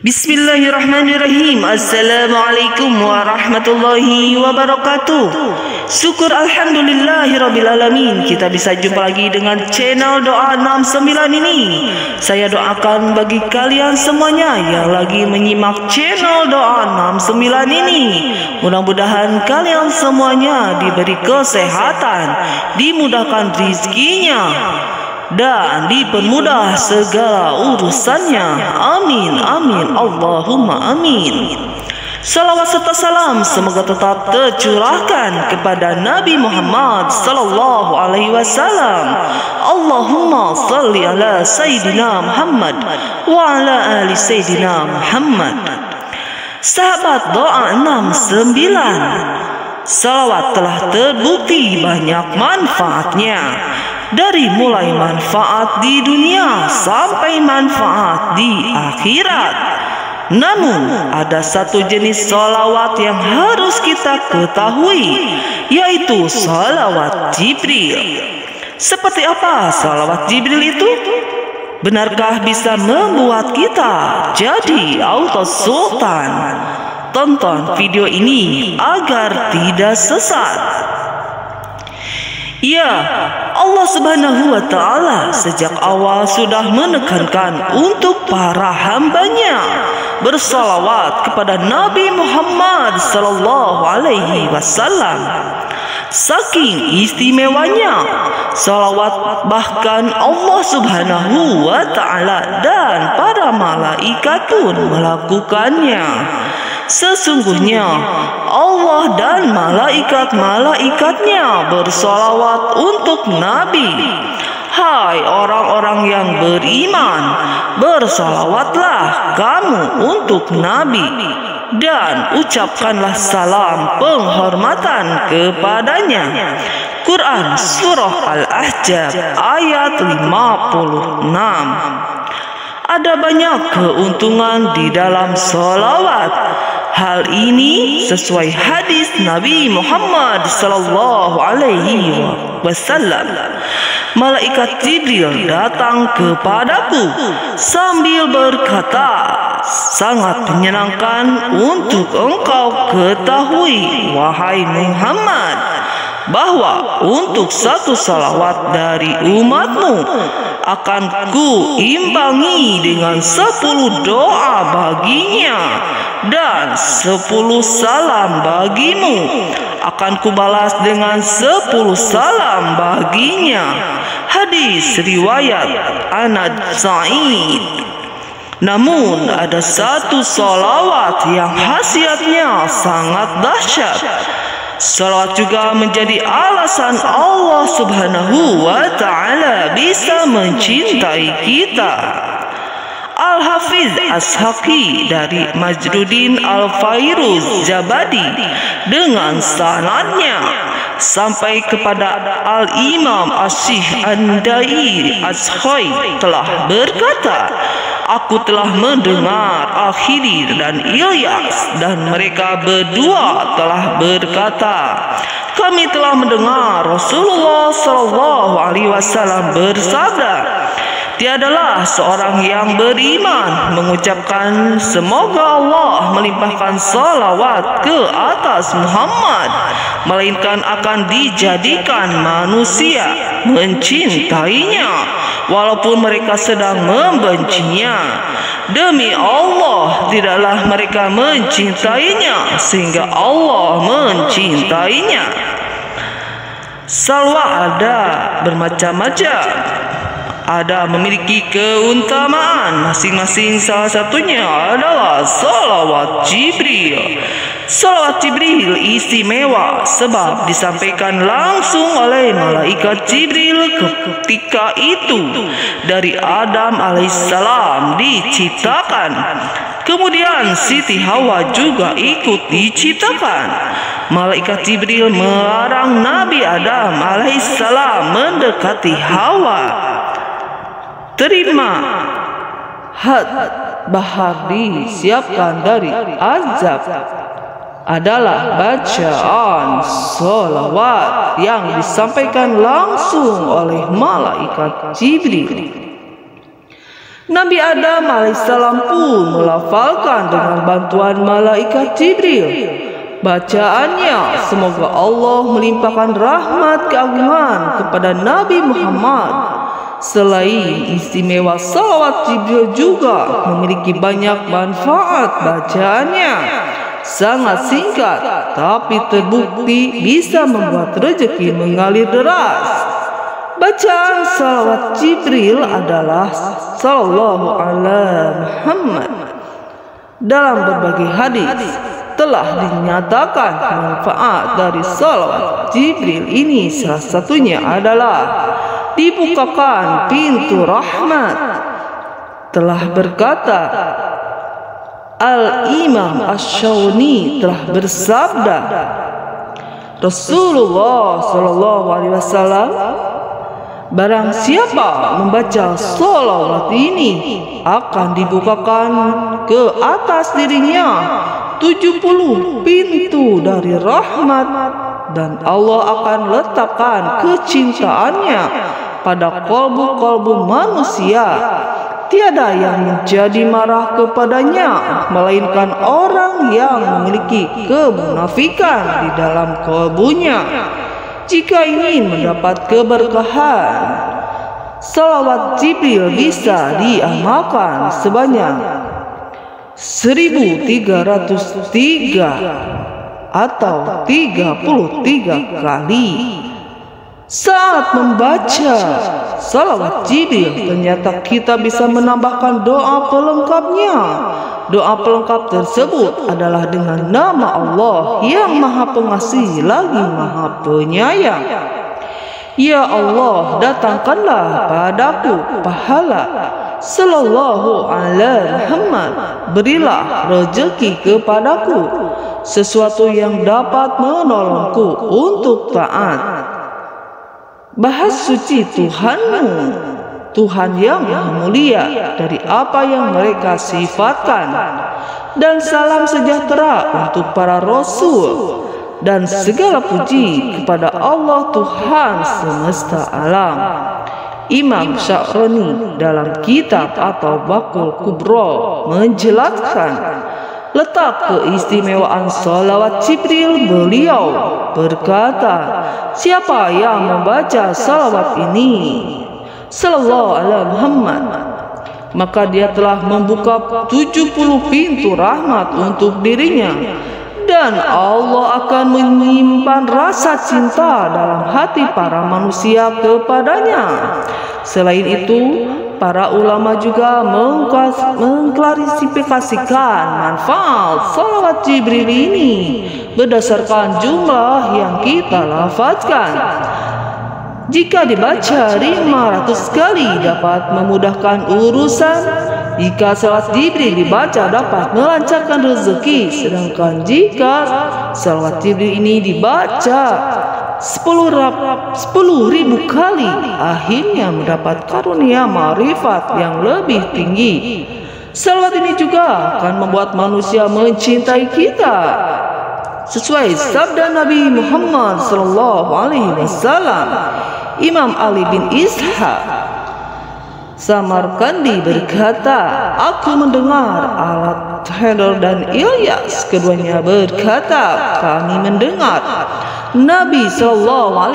Bismillahirrahmanirrahim. Assalamualaikum warahmatullahi wabarakatuh. Syukur alhamdulillahirrabbilalamin, kita bisa jumpa lagi dengan channel Doa 69 ini. Saya doakan bagi kalian semuanya yang lagi menyimak channel Doa 69 ini, mudah-mudahan kalian semuanya diberi kesehatan, dimudahkan rezekinya, dan dipermudah segala urusannya. Amin, amin, Allahumma amin. Salawat serta salam semoga tetap tercurahkan kepada Nabi Muhammad sallallahu alaihi wasallam. Allahumma salli ala Sayyidina Muhammad wa ala ali Sayyidina Muhammad. Sahabat Doa 69, salawat telah terbukti banyak manfaatnya, dari mulai manfaat di dunia sampai manfaat di akhirat. Namun ada satu jenis salawat yang harus kita ketahui, yaitu salawat Jibril. Seperti apa salawat Jibril itu? Benarkah bisa membuat kita jadi auto sultan? Tonton video ini agar tidak sesat. Ya, Allah Subhanahu wa Ta'ala sejak awal sudah menekankan untuk para hambanya bersalawat kepada Nabi Muhammad sallallahu alaihi wasallam. Saking istimewanya salawat, bahkan Allah Subhanahu wa Ta'ala dan para malaikat pun melakukannya. Sesungguhnya Allah dan malaikat-malaikatnya bersalawat untuk Nabi. Hai orang-orang yang beriman, bersalawatlah kamu untuk Nabi, dan ucapkanlah salam penghormatan kepadanya. Quran Surah Al-Ahzab ayat 56. Ada banyak keuntungan di dalam salawat. Hal ini sesuai hadis Nabi Muhammad sallallahu alaihi wasallam. Malaikat Jibril datang kepadaku sambil berkata, sangat menyenangkan untuk engkau ketahui, wahai Muhammad, bahwa untuk satu salawat dari umatmu akan ku imbangi dengan 10 doa baginya, dan 10 salam bagimu akan kubalas dengan 10 salam baginya. Hadis riwayat Anad Sa'id. Namun ada satu salawat yang khasiatnya sangat dahsyat. Salawat juga menjadi alasan Allah Subhanahu wa Ta'ala bisa mencintai kita. Al-Hafiz As-Haqi dari Majduddin Al-Fairuz Jabadi dengan sanadnya sampai kepada Al-Imam Asyih Andai Ashoi telah berkata, aku telah mendengar Al-Khidir dan Ilyas, dan mereka berdua telah berkata, kami telah mendengar Rasulullah sallallahu alaihi wasallam bersabda, tiadalah seorang yang beriman mengucapkan semoga Allah melimpahkan salawat ke atas Muhammad, melainkan akan dijadikan manusia mencintainya walaupun mereka sedang membencinya. Demi Allah, tidaklah mereka mencintainya sehingga Allah mencintainya. Salawat ada bermacam-macam, ada memiliki keutamaan masing-masing. Salah satunya adalah salawat Jibril. Salawat Jibril istimewa sebab disampaikan langsung oleh malaikat Jibril ketika itu dari Adam alaihissalam diciptakan. Kemudian Siti Hawa juga ikut diciptakan. Malaikat Jibril melarang Nabi Adam alaihissalam mendekati Hawa. Terima bahar disiapkan dari azab adalah bacaan salawat yang disampaikan langsung oleh malaikat Jibril. Nabi Adam alaihissalam pun melafalkan dengan bantuan malaikat Jibril. Bacaannya, semoga Allah melimpahkan rahmat keagungan kepada Nabi Muhammad. Selain istimewa, salawat Jibril juga memiliki banyak manfaat. Bacaannya sangat singkat, tapi terbukti bisa membuat rezeki mengalir deras. Bacaan salawat Jibril adalah Sallallahu Alaihi Muhammad. Dalam berbagai hadis telah dinyatakan manfaat dari salawat Jibril ini, salah satunya adalah dibukakan pintu rahmat. Telah berkata Al-Imam Ash-Shawni telah bersabda, Rasulullah Sallallahu Alaihi Wasallam, barang siapa membaca salawat ini akan dibukakan ke atas dirinya 70 pintu dari rahmat, dan Allah akan letakkan kecintaannya pada kolbu-kolbu manusia. Tiada yang menjadi marah kepadanya melainkan orang yang memiliki kemunafikan di dalam kolbunya. Jika ingin mendapat keberkahan, salawat Jibril bisa diamalkan sebanyak 1303 atau 33 kali. Saat membaca salawat Jibril, ternyata kita bisa menambahkan doa pelengkapnya. Doa pelengkap tersebut adalah dengan nama Allah yang Maha Pengasih lagi Maha Penyayang. Ya Allah, datangkanlah padaku pahala Sallallahu Alaihi Muhammad. Berilah rezeki kepadaku, sesuatu yang dapat menolongku untuk taat. Bahas suci Tuhanmu, Tuhan yang mulia dari apa yang mereka sifatkan. Dan salam sejahtera untuk para rasul, dan segala puji kepada Allah Tuhan semesta alam. Imam Sya'rani dalam kitab atau Baqul Kubra menjelaskan letak keistimewaan salawat Jibril. Beliau berkata, siapa yang membaca salawat ini Sallallahu Alaihi Muhammad, maka dia telah membuka 70 pintu rahmat untuk dirinya, dan Allah akan menyimpan rasa cinta dalam hati para manusia kepadanya. Selain itu, para ulama juga mengklarifikasikan manfaat salawat Jibril ini berdasarkan jumlah yang kita lafazkan. Jika dibaca 500 kali dapat memudahkan urusan. Jika salawat Jibril dibaca dapat melancarkan rezeki. Sedangkan jika salawat Jibril ini dibaca 10.000 kali, akhirnya mendapat karunia ma'rifat yang lebih tinggi. Salawat ini juga akan membuat manusia mencintai kita. Sesuai sabda Nabi Muhammad SAW, Imam Ali bin Ishaq Samarkandi berkata, aku mendengar Al-Haidar dan Ilyas, keduanya berkata, kami mendengar Nabi SAW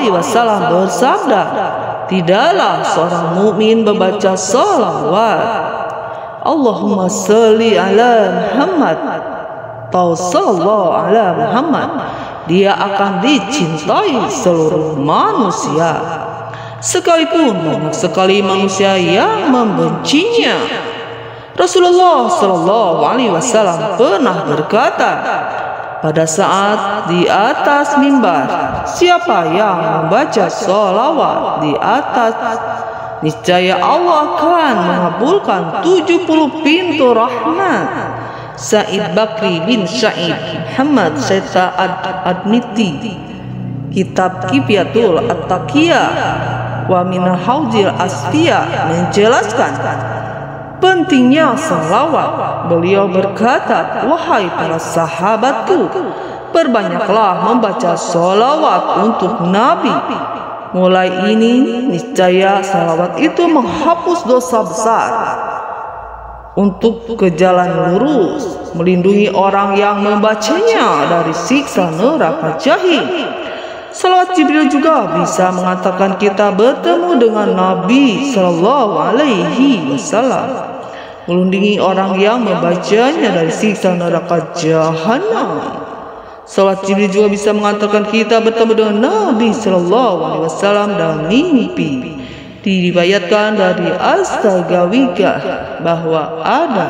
bersabda, tidaklah seorang mukmin membaca salawat Allahumma salli ala Muhammad atau sallallahu ala Muhammad, dia akan dicintai seluruh manusia, sekalipun banyak sekali manusia yang membencinya. Rasulullah SAW pernah berkata pada saat di atas mimbar, siapa yang membaca salawat di atas, niscaya Allah akan mengabulkan 70 pintu rahmat. Said Bakri bin Sa'id Muhammad Syeta Admiti, kitab Kifiyatul At-Taqiyah wa Minal Hauzil Asfiyah menjelaskan pentingnya salawat. Beliau berkata, wahai para sahabatku, perbanyaklah membaca salawat untuk Nabi. Mulai ini niscaya salawat itu menghapus dosa besar untuk ke jalan lurus, melindungi orang yang membacanya dari siksa neraka jahim. Salawat Jibril juga bisa mengantarkan kita bertemu dengan Nabi Sallallahu Alaihi Wasallam, melindungi orang yang membacanya dari siksa neraka jahanam. Salawat Jibril juga bisa mengantarkan kita bertemu dengan Nabi Sallallahu Alaihi Wasallam dalam mimpi. Diriwayatkan dari Astagawika bahwa ada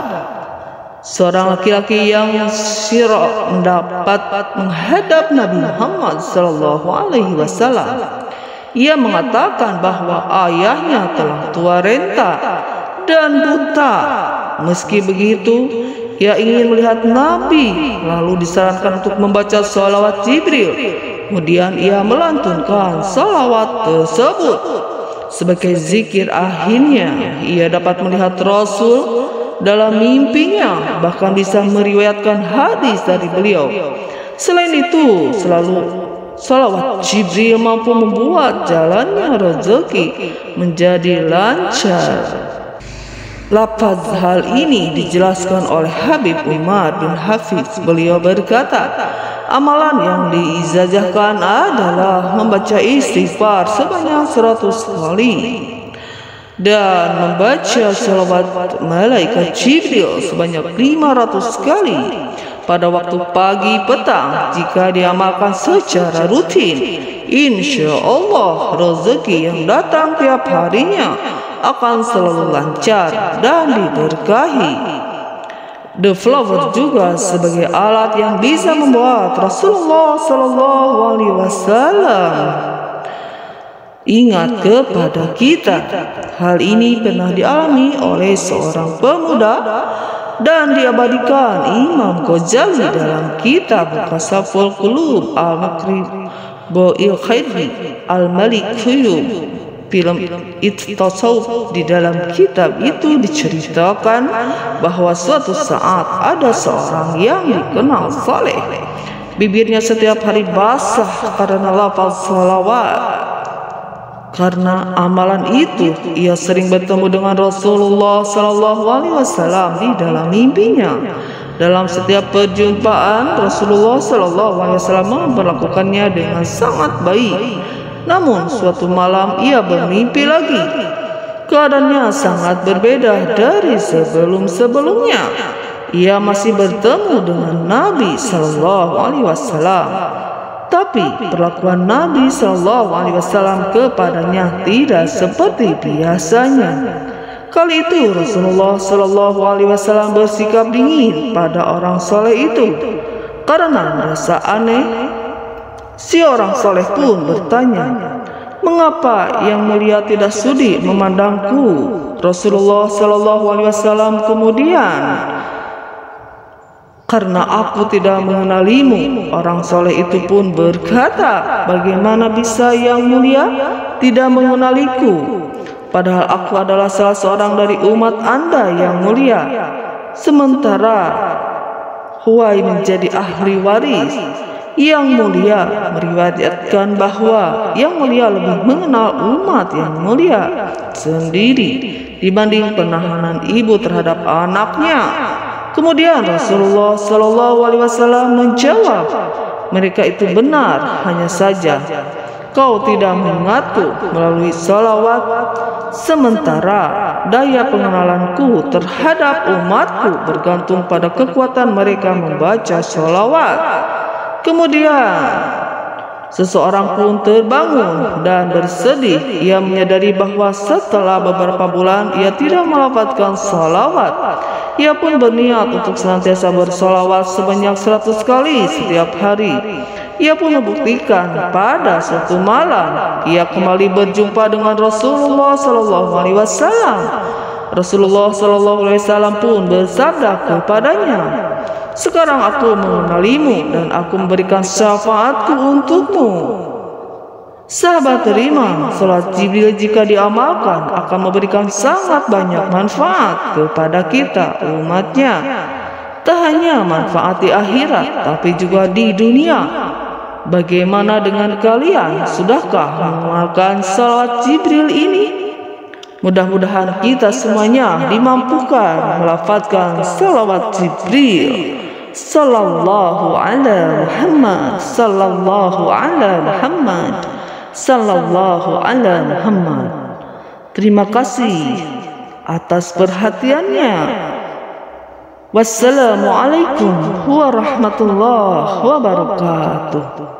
seorang laki-laki yang syirah mendapat menghadap Nabi Muhammad Sallallahu Alaihi Wasallam. Ia mengatakan bahwa ayahnya telah tua renta dan buta. Meski begitu, ia ingin melihat Nabi, lalu disarankan untuk membaca salawat Jibril. Kemudian ia melantunkan salawat tersebut sebagai zikir. Akhirnya ia dapat melihat Rasul dalam mimpinya, bahkan bisa meriwayatkan hadis dari beliau. Selain itu, salawat Jibril mampu membuat jalannya rezeki menjadi lancar. Lafaz hal ini dijelaskan oleh Habib Umar bin Hafiz. Beliau berkata, amalan yang diijazahkan adalah membaca istighfar sebanyak 100 kali dan membaca salawat malaikat Jibril sebanyak 500 kali pada waktu pagi petang. Jika diamalkan secara rutin, insya Allah rezeki yang datang tiap harinya akan selalu lancar dan diberkahi. The flower juga sebagai alat yang bisa membuat Rasulullah Sallallahu Alaihi Wasallam ingat kepada kita. Hal ini pernah dialami oleh seorang pemuda dan diabadikan Imam Ghazali dalam kitab Kasaful Qulub Al-Makrib Bo'il Khairi Al-Malik Khuyub. Film Tasawuf. Di dalam kitab itu diceritakan bahwa suatu saat ada seorang yang dikenal saleh. Bibirnya setiap hari basah karena lafaz salawat. Karena amalan itu, ia sering bertemu dengan Rasulullah Sallallahu Alaihi Wasallam di dalam mimpinya. Dalam setiap perjumpaan, Rasulullah Sallallahu Alaihi Wasallam memperlakukannya dengan sangat baik. Namun suatu malam ia bermimpi lagi. Keadaannya sangat berbeda dari sebelum-sebelumnya. Ia masih bertemu dengan Nabi Sallallahu Alaihi Wasallam, tapi perlakuan Nabi Sallallahu Alaihi Wasallam kepadanya tidak seperti biasanya. Kali itu Rasulullah Sallallahu Alaihi Wasallam bersikap dingin pada orang soleh itu. Karena merasa aneh, si orang soleh pun bertanya, "Mengapa yang mulia tidak sudi memandangku?" Rasulullah Sallallahu Alaihi Wasallam kemudian, "Karena aku tidak mengenalimu." Orang soleh itu pun berkata, "Bagaimana bisa yang mulia tidak mengenaliku? Padahal aku adalah salah seorang dari umat Anda yang mulia. Sementara Huwai menjadi ahli waris. Yang mulia meriwayatkan bahwa yang mulia lebih mengenal umat yang mulia sendiri dibanding penahanan ibu terhadap anaknya." Kemudian Rasulullah Sallallahu Alaihi Wasallam menjawab, "Mereka itu benar, hanya saja kau tidak mengingatku melalui salawat, sementara daya pengenalanku terhadap umatku bergantung pada kekuatan mereka membaca salawat." Kemudian seseorang pun terbangun dan bersedih. Ia menyadari bahwa setelah beberapa bulan ia tidak melafazkan salawat. Ia pun berniat untuk senantiasa bersalawat sebanyak 100 kali setiap hari. Ia pun membuktikan pada suatu malam ia kembali berjumpa dengan Rasulullah Sallallahu Alaihi Wasallam. Rasulullah Sallallahu Alaihi Wasallam pun bersabda kepadanya, "Sekarang aku mengenalimu dan aku memberikan syafaatku untukmu." Sahabat terima, salat Jibril jika diamalkan akan memberikan sangat banyak manfaat kepada kita umatnya. Tak hanya manfaat di akhirat, tapi juga di dunia. Bagaimana dengan kalian? Sudahkah mengamalkan salat Jibril ini? Mudah-mudahan kita semuanya dimampukan melafazkan salawat Jibril sallallahu ala Muhammad sallallahu ala Muhammad sallallahu ala Muhammad. Terima kasih atas perhatiannya. Wassalamualaikum warahmatullahi wabarakatuh.